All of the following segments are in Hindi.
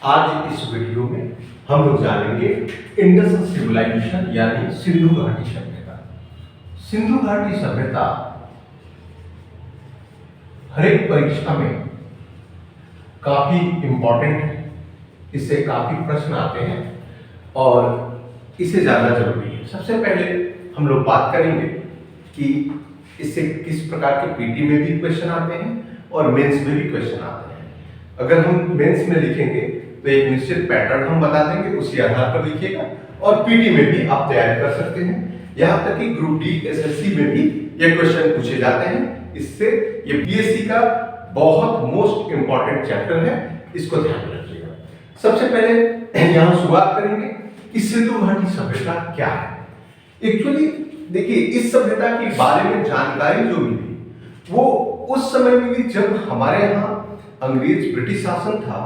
आज इस वीडियो में हम लोग जानेंगे इंडस सिविलाइजेशन यानी सिंधु घाटी सभ्यता। सिंधु घाटी सभ्यता हर एक परीक्षा में काफी इंपॉर्टेंट है, इससे काफी प्रश्न आते हैं और इसे जानना जरूरी है। सबसे पहले हम लोग बात करेंगे कि इससे किस प्रकार के पीटी में भी क्वेश्चन आते हैं और मेंस में भी क्वेश्चन आते हैं। अगर हम मेंस में लिखेंगे तो एक निश्चित पैटर्न हम बता देंगे, उसी आधार पर लिखिएगा और पीटी में भी आप तैयारी कर सकते हैं। यहाँ तक कि ग्रुप डी एसएससी में भी ये क्वेश्चन पूछे जाते हैं। इससे ये बीएससी का बहुत मोस्ट इंपॉर्टेंट चैप्टर है, इसको ध्यान में रखिएगा। सबसे पहले यहाँ शुरुआत करेंगे कि सिंधु घाटी सभ्यता क्या है। एक्चुअली देखिए, इस सभ्यता के बारे में जानकारी जो मिली वो उस समय मिली जब हमारे यहाँ अंग्रेज ब्रिटिश शासन था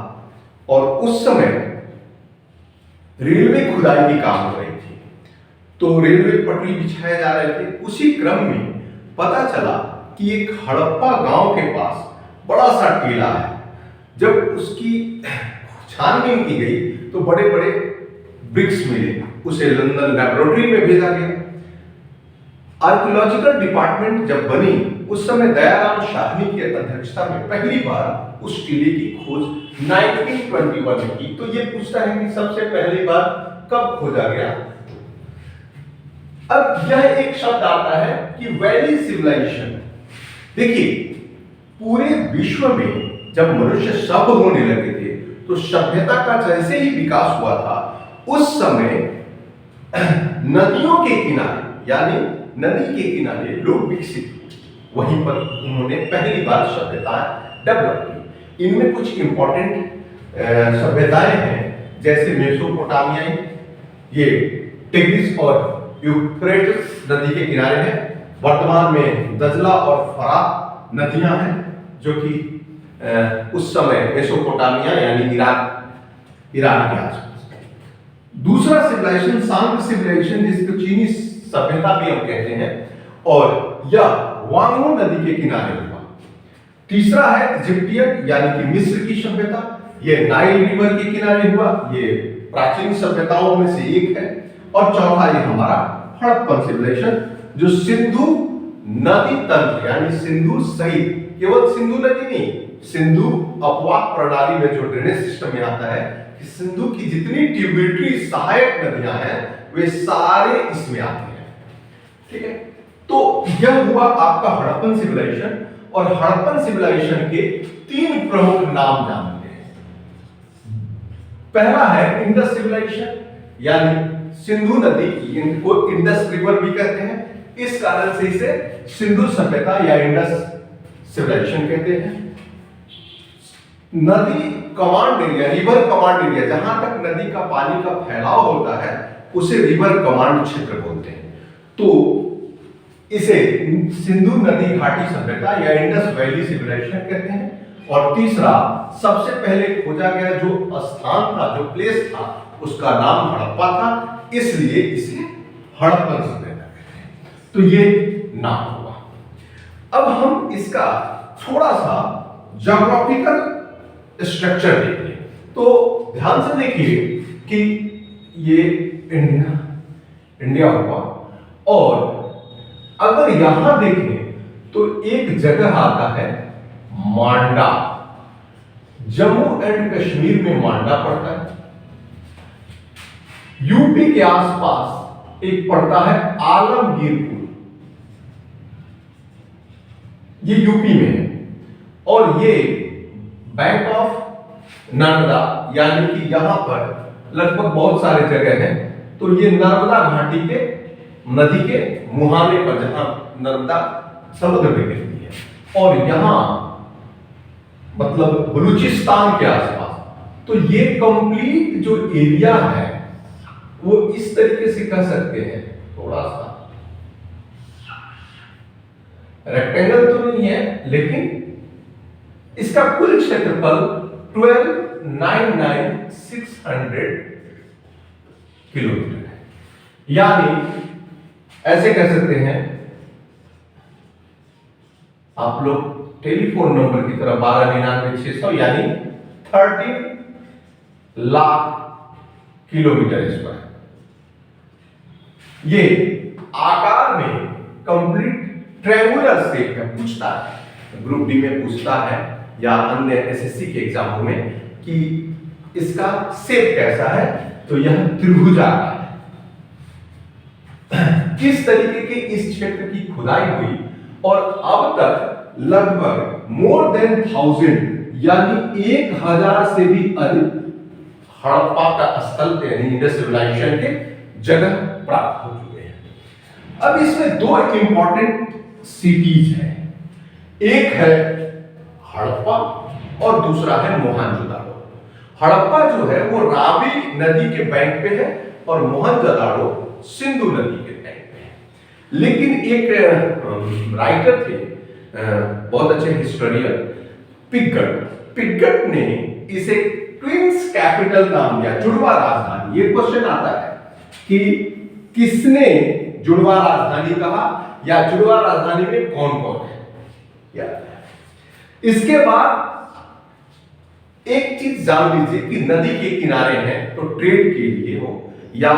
और उस समय रेलवे खुदाई की काम हो रही थी, तो रेलवे पटरी बिछाए जा रहे थे। उसी क्रम में पता चला कि एक हड़प्पा गांव के पास बड़ा सा टीला है। जब उसकी छानबीन की गई तो बड़े बड़े ब्रिक्स मिले, उसे लंदन लेबोरेटरी में भेजा गया। आर्कियोलॉजिकल डिपार्टमेंट जब बनी उस समय दयाराम शाहनी की अध्यक्षता में पहली बार उस टीले की खोज 1921 में की। तो ये पूछता है कि सबसे पहली बार कब खोजा गया। अब यह एक शब्द आता है कि वैली सिविलाइजेशन। देखिए, पूरे विश्व में जब मनुष्य सभ्य होने लगे थे तो सभ्यता का जैसे ही विकास हुआ था उस समय नदियों के किनारे यानी नदी के किनारे लोग विकसित हुए। वहीं पर उन्होंने पहली बार सभ्यता डेवलप की। इनमें कुछ इंपॉर्टेंट सभ्यताएं हैं, जैसे मेसोपोटामियाई, ये टिग्रिस और यूफ्रेटिस नदी के किनारे हैं। वर्तमान में दजला और फरात नदियां हैं जो कि उस समय मेसोपोटामिया यानी ईरान के आसपास। दूसरा सिविलाइजेशन सांग सिविलाइजेशन, जिसको चीनी सभ्यता भी हम कहते हैं, और यह वांगो नदी के किनारे हुआ। तीसरा है इजिप्टियन यानी कि मिस्र की सभ्यता, यह नाइल रिवर के किनारे हुआ, ये प्राचीन सभ्यताओं में से एक है। और चौथा ये हमारा हड़प्पन सिविलाइजेशन, जो सिंधु नदी तंत्र यानी सिंधु सहित, केवल सिंधु नदी नहीं, सिंधु अपवाह प्रणाली में जो ड्रेनेज सिस्टम में आता है कि सिंधु की जितनी ट्रिब्यूटरी सहायक नदियां हैं वे सारे इसमें आते हैं। ठीक है, तो यह हुआ आपका हड़प्पन सिविलाइजेशन। और हड़प्पन सिविलाइजेशन के तीन प्रमुख नाम जानते हैं। पहला है इंडस सिविलाइजेशन यानी सिंधु नदी, इनको इंडस रिवर भी कहते हैं, इस कारण से इसे सिंधु सभ्यता या इंडस सिविलाइजेशन कहते हैं। नदी command area, river command area, जहां तक नदी का पानी का फैलाव होता है उसे रिवर कमांड क्षेत्र बोलते हैं। तो इसे सिंधु नदी घाटी सभ्यता या इंडस वैली सिविलाइजेशन कहते हैं। और तीसरा, सबसे पहले खोजा गया जो स्थान था, जो प्लेस था, उसका नाम हड़प्पा था, इसलिए इसे हड़प्पन सभ्यता कहते हैं। तो ये नाम हुआ। अब हम इसका थोड़ा सा ज्योग्राफिकल स्ट्रक्चर देखिए। तो ध्यान से देखिए कि ये इंडिया हुआ, और अगर यहां देखें तो एक जगह आता है मांडा। जम्मू एंड कश्मीर में मांडा पड़ता है। यूपी के आसपास एक पड़ता है आलमगीरपुर, ये यूपी में है। और ये बैंक ऑफ नर्मदा यानी कि यहां पर लगभग बहुत सारे जगह हैं। तो ये नर्मदा घाटी के नदी के मुहाने पर, जहां नर्मदा समुद्र में गिरती है, और यहां मतलब बलूचिस्तान के आसपास। तो ये कंप्लीट जो एरिया है वो इस तरीके से कह सकते हैं, थोड़ा सा रेक्टेंगल तो नहीं है, लेकिन इसका कुल क्षेत्रफल 12,99,600 किलोमीटर है। यानी ऐसे कह सकते हैं आप लोग टेलीफोन नंबर की तरह 12,99,600 यानी 13 लाख किलोमीटर स्क्वायर। ये आकार में कंप्लीट ट्रायंगुलर शेप में पूछता है, ग्रुप डी में पूछता है या अन्य एसएससी के एग्जामों में कि इसका शेप कैसा है, तो यह त्रिभुजाकार है। किस तरीके के इस क्षेत्र की खुदाई हुई और अब तक लगभग मोर देन 1000 यानी 1000 से भी अधिक हड़प्पा का स्थल यानी इंडस सिविलाइजेशन के जगह प्राप्त हो चुके हैं। अब इसमें दो इंपॉर्टेंट सिटीज हैं, एक है हड़प्पा और दूसरा है मोहनजोदाड़ो। हड़प्पा जो है वो रावी नदी के बैंक पे है और मोहनजोदाड़ो सिंधु नदी के बैंक पे है। लेकिन एक राइटर थे, बहुत अच्छे हिस्टोरियन, पिगट ने इसे ट्विंस कैपिटल नाम दिया, जुड़वा राजधानी। ये क्वेश्चन आता है कि किसने जुड़वा राजधानी कहा या जुड़वा राजधानी में कौन कौन है। इसके बाद एक चीज जान लीजिए कि नदी के किनारे हैं तो ट्रेड के लिए हो या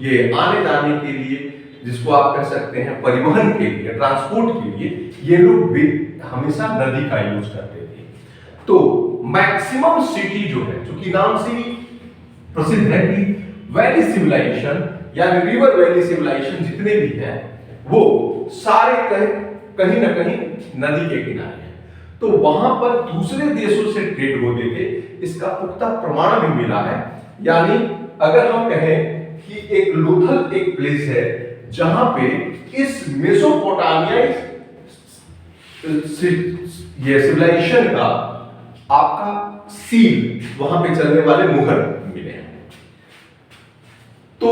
ये आने जाने के लिए, जिसको आप कह सकते हैं परिवहन के लिए, ट्रांसपोर्ट के लिए, ये लोग भी हमेशा नदी का यूज करते थे। तो मैक्सिमम सिटी जो है, चूंकि नाम से ही प्रसिद्ध है कि वैली सिविलाइजेशन या रिवर वैली सिविलाइजेशन जितने भी हैं वो सारे कहीं ना कहीं नदी के किनारे हैं। तो वहां पर दूसरे देशों से ट्रेड होते थे, इसका पुख्ता प्रमाण भी मिला है। यानी अगर हम कहें कि एक लोथल एक प्लेस है जहां पे इस मेसोपोटामिया ये सिविलाइजेशन का आपका सील, वहां पे चलने वाले मुहर मिले हैं। तो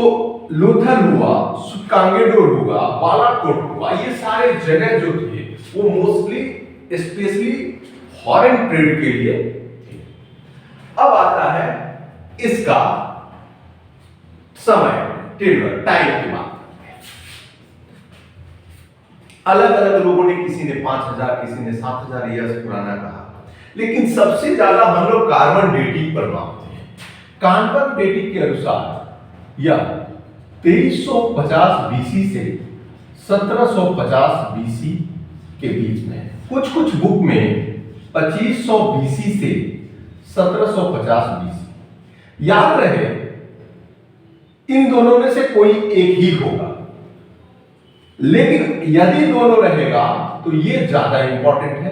लोथल हुआ, सुकांगेडोर हुआ, बालाकोट हुआ, ये सारे जगह जो थे वो मोस्टली स्पेशली फॉरेन ट्रेड के लिए थे। अब आता है इसका समय, टाइम की बात। अलग अलग लोगों ने, किसी ने 5000, किसी ने 7000 ईयर्स पुराना कहा, लेकिन सबसे ज्यादा हम लोग कार्बन डेटिंग पर मानते हैं। कार्बन डेटिंग के अनुसार यह 2350 बीसी से 1750 बीसी के बीच में है। कुछ बुक में 2500 बीसी से 1750 बीसी। याद रहे इन दोनों में से कोई एक ही होगा, लेकिन यदि दोनों रहेगा तो ये ज्यादा इंपॉर्टेंट है।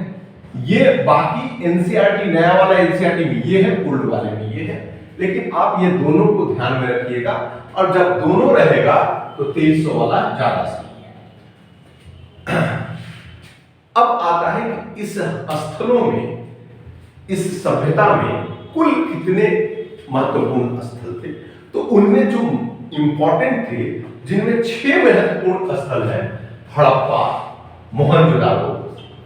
ये बाकी एनसीईआरटी, नया वाला एनसीईआरटी में ये है, ओल्ड वाले में ये है, लेकिन आप ये दोनों को ध्यान में रखिएगा। और जब दोनों रहेगा तो 2300 वाला ज्यादा सही है। अब आता है कि इस स्थलों में, इस सभ्यता में कुल कितने महत्वपूर्ण स्थल थे। तो उनमें जो इंपॉर्टेंट थे, जिनमें 6 महत्वपूर्ण स्थल हैं, हड़प्पा, मोहनजोदाड़ो,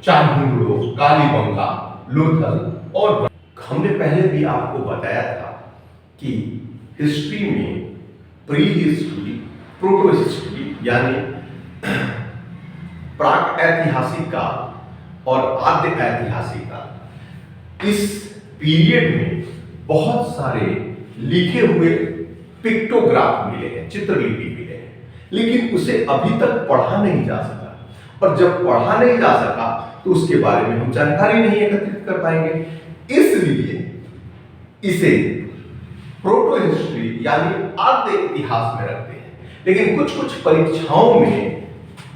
चामुंडो, कालीबंगा, लोथल और हमने पहले भी आपको बताया था कि हिस्ट्री में प्री हिस्ट्री, प्रोटो हिस्ट्री यानी प्राक ऐतिहासिक काल और आद्य ऐतिहासिक काल, इस पीरियड में बहुत सारे लिखे हुए पिक्टोग्राफ मिले हैं, चित्रलिपि मिले हैं, लेकिन उसे अभी तक पढ़ा नहीं जा सका। और जब पढ़ा नहीं जा सका तो उसके बारे में हम जानकारी नहीं एकत्रित कर पाएंगे। इसलिए इसे प्रोटो हिस्ट्री यानी आद्य इतिहास में रखते हैं, लेकिन कुछ परीक्षाओं में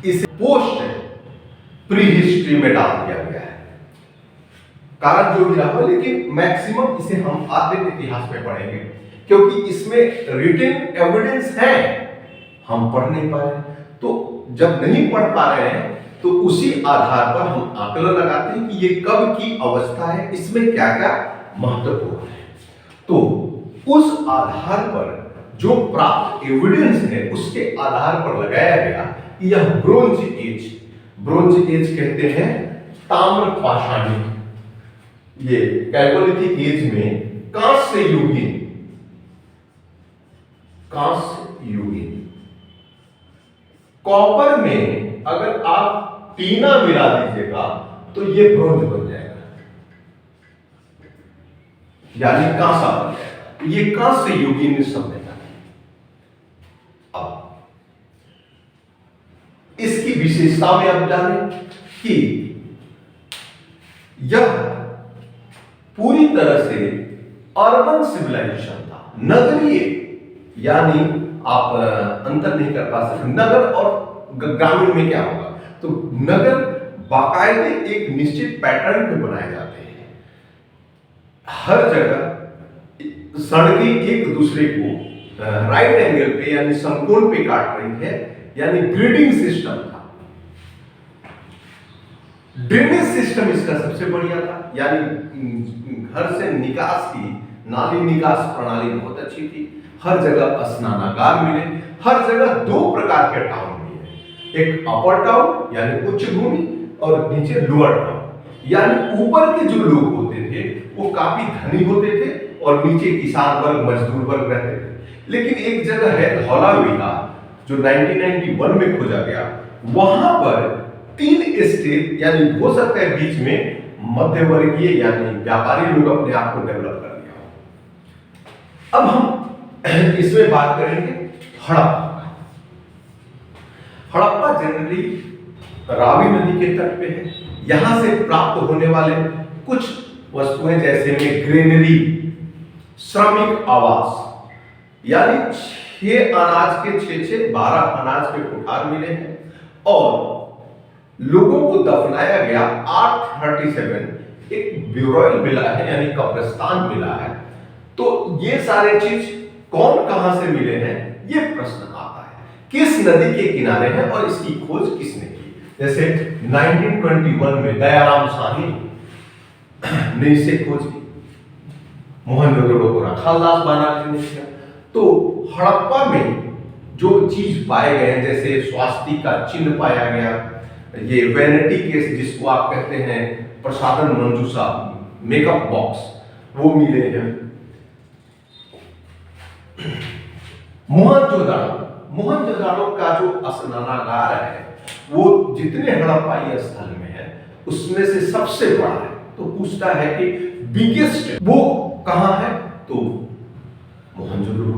इसे पोस्ट प्री हिस्ट्री में डाल दिया गया है। कारण जो भी रहा, लेकिन मैक्सिमम इसे हम आद्य इतिहास में पढ़ेंगे, क्योंकि इसमें रिटन एविडेंस है, हम पढ़ नहीं पा रहे। तो जब नहीं पढ़ पा रहे हैं तो उसी आधार पर हम आकलन लगाते हैं कि ये कब की अवस्था है, इसमें क्या क्या महत्वपूर्ण है। तो उस आधार पर जो प्राप्त एविडेंस है उसके आधार पर लगाया गया कि यह ब्रोंज एज कहते हैं ताम्र पाषाणिक, ये कैल्कोलिथिक एज में कांस्य युगीन। कॉपर में अगर आप टीना मिला दीजिएगा तो ये ब्रोंज बन जाएगा, यानी कांसा बन जाएगा। ये कांस्य युगीन सभ्यता है। अब इसकी विशेषता में आप जानें कि यह पूरी तरह से अर्बन सिविलाइजेशन था, नगरीय, यानी आप अंतर नहीं कर पा सकते नगर और ग्रामीण में क्या होगा। तो नगर बाकायदे एक निश्चित पैटर्न पे बनाए जाते हैं, हर जगह सड़कें एक दूसरे को राइट एंगल पे यानी समकोण पे काट रही है, यानी ग्रिडिंग सिस्टम था। ड्रेनेज सिस्टम इसका सबसे बढ़िया था, यानी घर से निकास की नाली निकास प्रणाली बहुत अच्छी थी, हर जगह स्नानागार मिले, हर जगह दो प्रकार के टाउन मिले, एक अपर टाउन यानी उच्च भूमि और नीचे लोअर टाउन। यानी ऊपर के जो लोग होते थे वो काफी धनी होते थे और नीचे किसान वर्ग मजदूर वर्ग रहते थे। लेकिन एक जगह है धौलावीरा जो 1991 में खोजा गया, वहां पर 3 स्टेट यानी हो सकता है बीच में मध्यवर्गीय यानी व्यापारी लोग अपने आप को डेवलप कर लिया। अब हम इसमें बात करेंगे हड़प्पा। हड़प्पा जनरली रावी नदी के तट पे है। यहां से प्राप्त होने वाले कुछ वस्तुएं जैसे में ग्रेनरी, श्रमिक आवास, यानी 6 अनाज के 12 अनाज के कोठार मिले हैं और लोगों को दफनाया गया 837 एक ब्यूरोल मिला है यानी कब्रिस्तान मिला है। तो ये सारे चीज कौन कहां से मिले हैं ये प्रश्न आता है, किस नदी के किनारे है और इसकी खोज किसने की। जैसे 1921 में दयाराम साहनी ने इसे खोज की, मोहनजोदड़ो को राखालदास बानार्जी ने किया। तो हड़प्पा में जो चीज पाए गए हैं जैसे स्वास्तिक का चिन्ह पाया गया, ये वैनिटी केस जिसको आप कहते हैं प्रसादन मंजूषा मेकअप बॉक्स वो मिले हैं। मोहनजोदड़ो का जो स्नानागार है वो जितने हड़प्पाई स्थल में है उसमें से सबसे बड़ा है। तो पूछता है कि बिगेस्ट वो कहां है, तो मोहनजोदड़ो।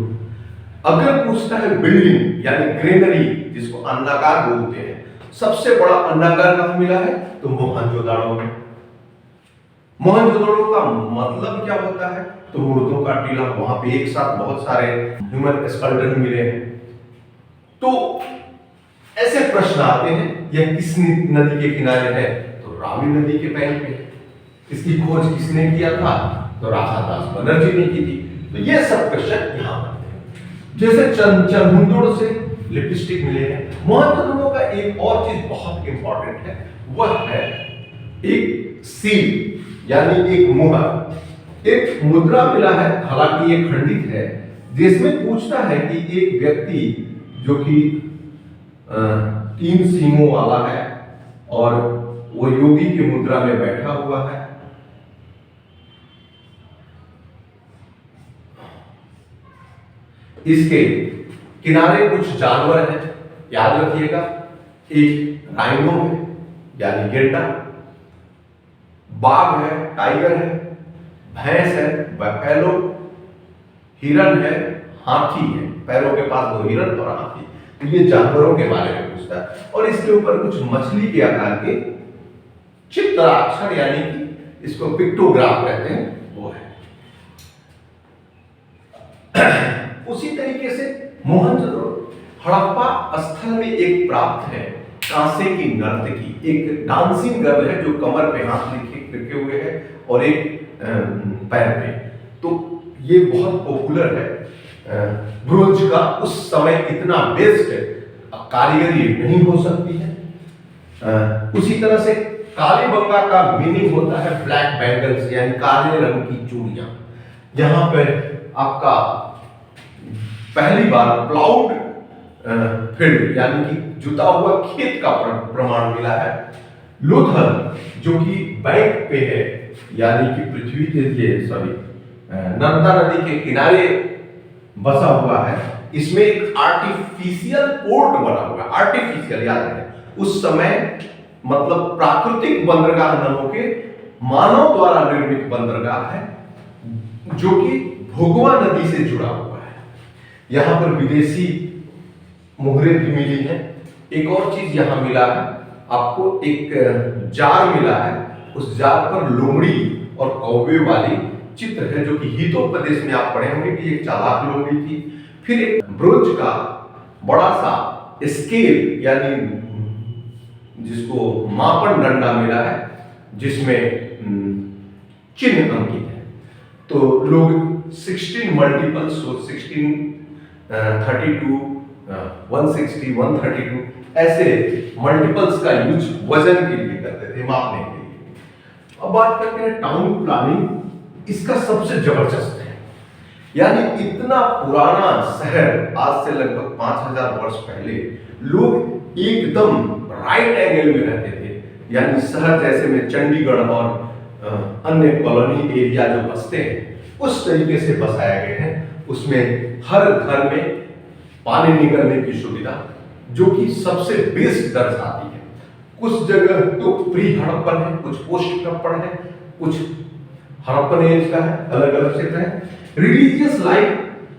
अगर पूछता है बिल्डिंग यानी ग्रेनरी जिसको अन्नागार बोलते हैं, सबसे बड़ा अन्नागार कहां मिला है, तो मोहनजोदड़ो में। मोहनजोदड़ो का मतलब क्या होता है, तो मुर्दों का टीला, वहां पे एक साथ बहुत सारे ह्यूमन स्केलेटन मिले हैं। तो ऐसे प्रश्न आते हैं यह किस नदी के किनारे है, तो रावी नदी के पैर पे। इसकी खोज किसने किया था, तो राखादास बनर्जी ने की थी। तो ये सब क्वेश्चन यहां बनते हैं। जैसे चंदुड़ से लिपस्टिक मिले हैं। मोहनजोदड़ो का एक और चीज बहुत इंपॉर्टेंट है, वह है एक सील यानी एक मुहर। एक मुद्रा मिला है, हालांकि ये खंडित है, जिसमें पूछता है कि एक व्यक्ति जो कि 3 सींगों वाला है और वो योगी की मुद्रा में बैठा हुआ है। इसके किनारे कुछ जानवर हैं, याद रखिएगा, एक राइनो है यानी गेंडा, बाघ है, टाइगर है, भैंस है, बफेलो, हिरन है, हाथी है, पैरों के पास 2 हिरन और हाथी। तो ये जानवरों के बारे में पूछता है और इसके ऊपर कुछ मछली के आकार के चित्राक्षर यानी कि इसको पिक्टोग्राफ कहते हैं वो है। उसी तरीके से मोहनजोदड़ो हड़प्पा स्थल में एक प्राप्त है कांसे की नर्तकी, एक डांसिंग गर्ल है जो कमर पे हाथ लिखे हुए है और एक पैर पे। तो ये बहुत पॉपुलर है। ब्रोंज का उस समय इतना बेस्ट कारीगरी नहीं हो सकती है। उसी तरह से कालीबंगा का मीनिंग होता है ब्लैक बैंगल्स यानी काले रंग की चूड़ियां। यहां पर आपका पहली बार प्लाउड फील्ड यानी कि जुता हुआ खेत का प्रमाण मिला है। लोथल जो कि बैंक पे है यानी कि पृथ्वी के लिए नर्मदा नदी के किनारे बसा हुआ है। इसमें एक आर्टिफिशियल पोर्ट बना हुआ है, आर्टिफिशियल याद है, उस समय मतलब प्राकृतिक बंदरगाह न होके मानव द्वारा निर्मित बंदरगाह है जो कि भोगवा नदी से जुड़ा हुआ है। यहां पर विदेशी मोहरें भी मिली हैं। एक और चीज यहां मिला है आपको, एक जार मिला है, उस जार पर लोमड़ी और कौवे वाली चित्र है, जो कि हितोपदेश में आप पढ़े होंगे कि एक चालाक लोमड़ी थी। फिर एक ब्रोंज का बड़ा सा स्केल यानी जिसको मापन डंडा मिला है, जिसमें चिन्ह अंकित है। तो लोग 16 मल्टीपल्स, 16, 32, 160, 132 ऐसे मल्टीपल्स का यूज वजन के लिए करते थे, मापने के लिए। अब बात करते हैं टाउन प्लानिंग। इसका सबसे जबरदस्त है, यानी इतना पुराना शहर, आज से लगभग 5000 वर्ष पहले लोग एकदम राइट एंगल में रहते थे। यानी शहर जैसे में चंडीगढ़ और अन्य कॉलोनी एरिया जो बसते हैं उस तरीके से बसाया गए हैं। उसमें हर घर में पानी निकलने की सुविधा, जो कि सबसे बेस्ट दर्शाती है। कुछ जगह तो प्री हड़प्पन है, कुछ पोस्ट हड़प्पन है, कुछ हड़प्पन एज का है, अलग अलग क्षेत्र है। रिलीजियस लाइफ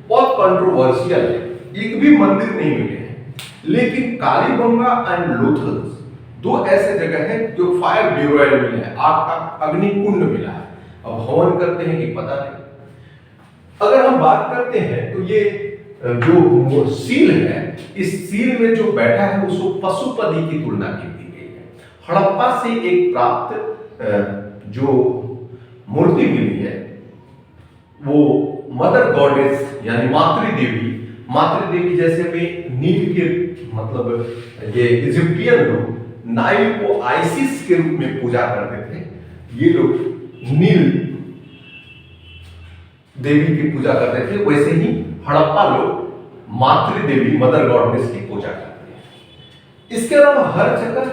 बहुत कंट्रोवर्शियल है, एक भी मंदिर नहीं मिले हैं, लेकिन कालीबंगा एंड लोथल दो ऐसे जगह हैं जो फायर ब्यूरोल मिले हैं, आग का अग्निकुंड मिला है। अब हवन करते हैं कि पता नहीं। अगर हम बात करते हैं तो ये जो सील है, इस सील में जो बैठा है उसको पशुपति की तुलना की गई है। हड़प्पा से एक प्राप्त जो मूर्ति मिली है वो मदर गॉडेस यानी मातृदेवी जैसे में नील के, मतलब ये इजिप्टियन लोग नाइल को आइसिस के रूप में पूजा करते थे। ये लोग नील देवी की पूजा करते थे, वैसे ही हड़प्पा लोग मातृदेवी मदर गॉडेस की पूजा करते हैं। इसके अलावा हर जगह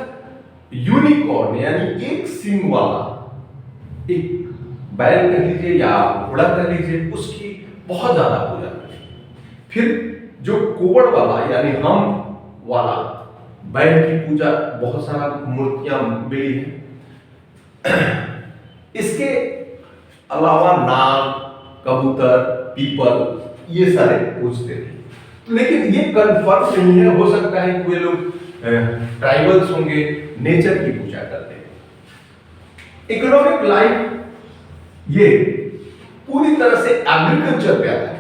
यूनिकॉर्न यानी एक सींग वाला, एक बैल कह लीजिए या घोड़ा कह लीजिए, उसकी बहुत ज्यादा पूजा करते हैं। फिर जो कुबड़ वाला यानी हम वाला बैल की पूजा, बहुत सारा मूर्तियां मिली है। इसके अलावा नाग, कबूतर, पीपल ये सारे पूजते थे, लेकिन ये कंफर्म नहीं है। हो सकता है कि वे लोग ट्राइबल्स होंगे, नेचर की पूजा करते हैं। इकोनॉमिक लाइफ ये पूरी तरह से एग्रीकल्चर पे आता है।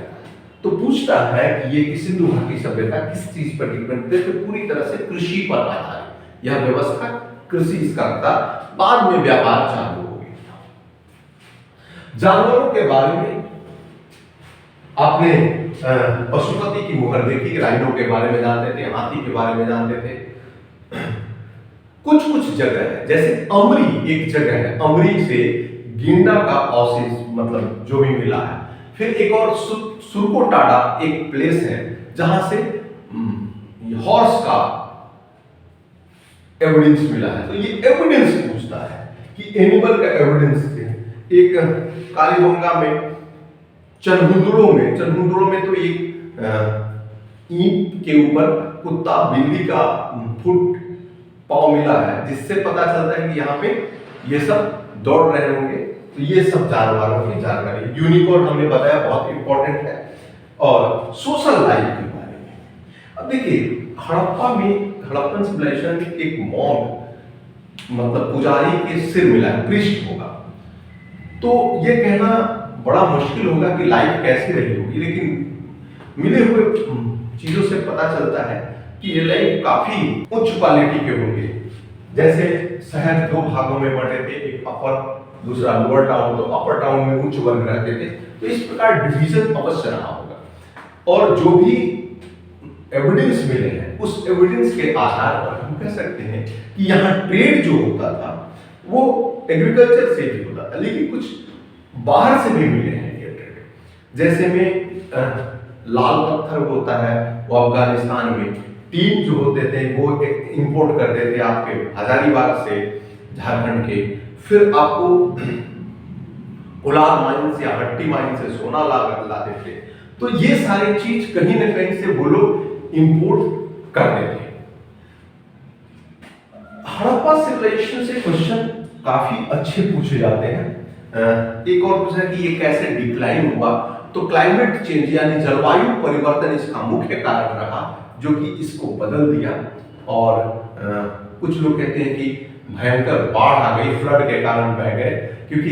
तो पूछता है कि ये सिंधु घाटी सभ्यता किस चीज पर डिपेंड है? तो पूरी तरह से कृषि पर आधारित यह व्यवस्था, कृषि इसका था। बाद में व्यापार चालू हो गया। जानवरों के बारे में आपने पशुपति की मुहर देखी, राइनो के बारे में जानते थे, हाथी के बारे में जानते थे। कुछ जगह है, जैसे अमरी एक जगह है, अमरी से गिंडा का ऑसिस मतलब जो भी मिला है। फिर एक और सुरकोटाडा एक प्लेस है जहां से हॉर्स का एविडेंस मिला है। तो ये एविडेंस पूछता है कि एनिमल का एविडेंस है। एक कालीबंगा में चनहुंदड़ों में तो एक ईंट के ऊपर कुत्ता बिल्ली का फुट पांव मिला है, जिससे पता चलता है कि यहाँ पे ये सब दौड़ रहे होंगे। तो ये सब जानवरों की जानकारी। यूनिकॉर्न हमने बताया बहुत इंपॉर्टेंट है। और सोशल लाइफ के बारे में अब देखिए, हड़प्पन सिविलाइजेशन में एक मॉन्क मतलब पुजारी के सिर मिला है, प्रीस्ट होगा। तो ये कहना बड़ा मुश्किल होगा कि लाइफ कैसी रही होगी, लेकिन मिले हुए चीजों से पता चलता है कि ये लाइफ काफी उच्च क्वालिटी के होंगे। जैसे शहर दो भागों में बंटे थे, एक अपर दूसरा लोअर टाउन। तो अपर टाउन में उच्च वर्ग रहते थे, तो इस प्रकार डिवीजन अवश्य रहा होगा। और जो भी एविडेंस मिले हैं उस एविडेंस के आधार पर हम कह सकते हैं कि यहाँ ट्रेड जो होता था वो एग्रीकल्चर से भी होता था, लेकिन कुछ बाहर से भी मिले हैं ये ट्रेड। जैसे में लाल पत्थर होता है वो अफगानिस्तान में, टीन जो होते थे वो इंपोर्ट करते थे आपके हजारीबाग से, झारखंड के। फिर आपको कोलार माइन या हट्टी माइन से सोना लाते थे। तो ये सारी चीज कहीं ना कहीं से वो लोग इंपोर्ट करते थे। हड़प्पा सिविलाइजेशन से क्वेश्चन काफी अच्छे पूछे जाते हैं। एक और पूछा कि ये कैसे डिक्लाइन हुआ। तो क्लाइमेट चेंज यानी जलवायु परिवर्तन इसका मुख्य कारण रहा, जो कि इसको बदल दिया। और कुछ लोग कहते हैं कि भयंकर बाढ़ आ गई, फ्लड के कारण बह गए, क्योंकि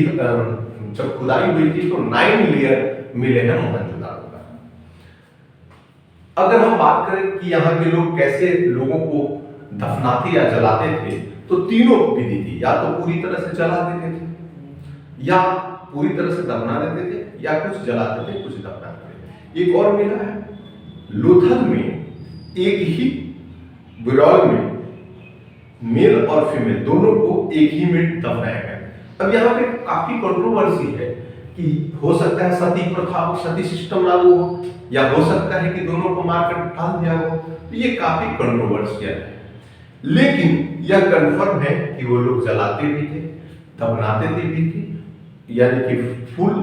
जब खुदाई हुई थी तो 9 लेयर मिले हैं मोहनजोदाड़ो का। अगर हम बात करें कि यहाँ के लोग कैसे लोगों को दफनाते या जलाते थे, तो तीनों विधि थी। या तो पूरी तरह से जला देते थे, या पूरी तरह से दफना देते थे, या कुछ जलाते थे, कुछ दफनाते थे। एक और मिला है लोथल में, एक ही बुराल में मेल और फीमेल दोनों को एक ही में दफनाया गया। अब यहाँ पे काफी कंट्रोवर्सी है कि हो सकता है सती प्रथा हो, सती सिस्टम लागू हो, या हो सकता है कि दोनों को मारकर डाल दिया हो। तो ये काफी कंट्रोवर्शियल है, लेकिन यह कंफर्म है कि वो लोग जलाते भी थे, दफनाते थे भी थे, यानी कि फुल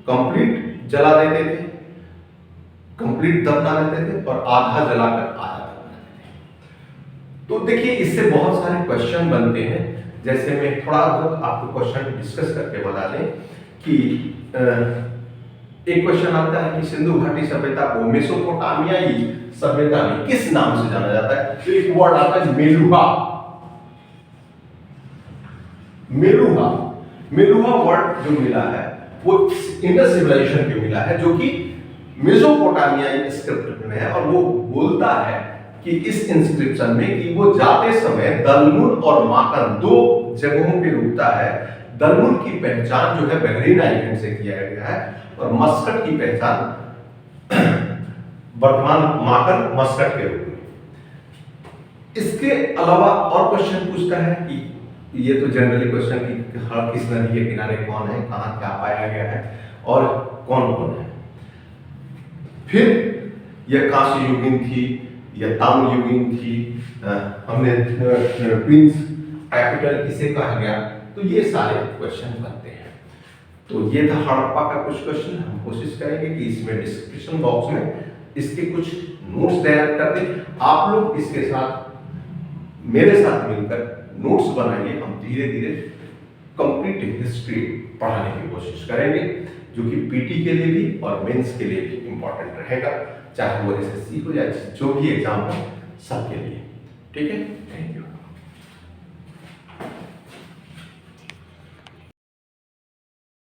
कंप्लीट जला देते थे, कंप्लीट दफना देते थे, और आधा जलाकर आधा दफना देते थे। तो देखिए, इससे बहुत सारे क्वेश्चन बनते हैं। जैसे मैं थोड़ा बहुत आपको क्वेश्चन डिस्कस करके बता दें कि एक क्वेश्चन आता है कि सिंधु घाटी सभ्यता को मेसोपोटामियाई सभ्यता में किस नाम से जाना जाता है? तो एक वर्ड आता है मेलुहा। मेलुहा, मेलुहा वर्ड जो मिला है वो इंडस सिविलाइजेशन के मिला है, जो कि मेसोपोटामियाई स्क्रिप्ट में है, और वो बोलता है कि इस इंस्क्रिप्शन में कि वो जाते समय दलमुन और माकन दो जगहों पे रुकता है। दलमुन की पहचान जो है बहरीन आइलैंड से किया गया है, और मस्कट की पहचान वर्तमान माकन मस्कट के रूप में। इसके अलावा और क्वेश्चन पूछता है कि ये तो जनरली क्वेश्चन कि हर किस नदी के किनारे कौन है, कहाँ क्या पाया गया है, और कौन कौन है। फिर यह कांस्य युगीन थी या ताम्र युगीन थी, हमने ट्विंस कैपिटल किसे कहा गया, तो ये सारे क्वेश्चन बनते हैं। तो ये था हड़प्पा का कुछ क्वेश्चन। हम कोशिश करेंगे कि इसमें डिस्क्रिप्शन बॉक्स में इसके कुछ नोट्स तैयार कर दें। आप लोग इसके साथ मेरे साथ मिलकर नोट्स बनाइए। हम धीरे धीरे कंप्लीट हिस्ट्री पढ़ाने की कोशिश करेंगे, जो कि पीटी के लिए भी और मेंस के लिए भी इंपॉर्टेंट रहेगा, चाहे वो एसएससी हो या जो भी एग्जाम हो, सबके लिए। ठीक है, थैंक यू।